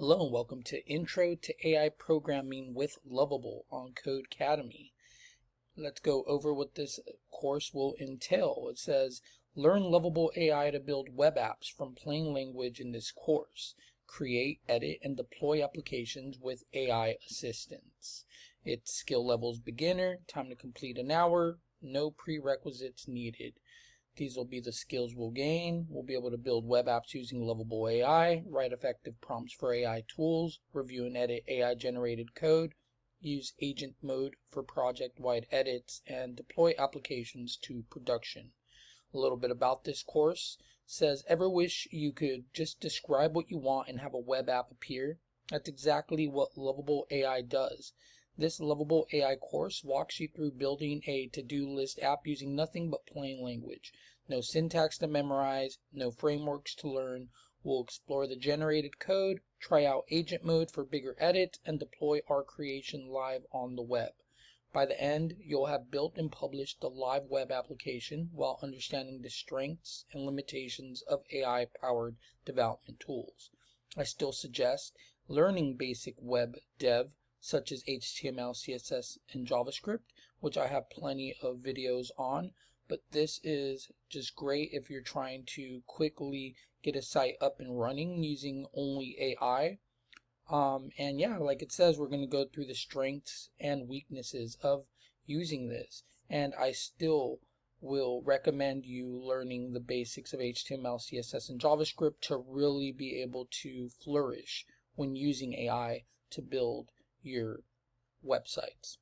Hello and welcome to Intro to AI Programming with Lovable on Codecademy. Let's go over what this course will entail. It says, learn Lovable AI to build web apps from plain language in this course. Create, edit, and deploy applications with AI assistance. Its skill levels beginner, time to complete an hour, no prerequisites needed. These will be the skills we'll gain. We'll be able to build web apps using Lovable AI, write effective prompts for AI tools, review and edit AI generated code, use agent mode for project-wide edits, and deploy applications to production. A little bit about this course says, ever wish you could just describe what you want and have a web app appear? That's exactly what Lovable AI does. This Lovable AI course walks you through building a to-do list app using nothing but plain language. No syntax to memorize, no frameworks to learn. We'll explore the generated code, try out agent mode for bigger edits, and deploy our creation live on the web. By the end, you'll have built and published the live web application while understanding the strengths and limitations of AI-powered development tools. I still suggest learning basic web dev such as HTML, CSS, and JavaScript, which I have plenty of videos on, but this is just great if you're trying to quickly get a site up and running using only AI. And yeah, like it says, we're going to go through the strengths and weaknesses of using this. And I still will recommend you learning the basics of HTML, CSS, and JavaScript to really be able to flourish when using AI to build your websites.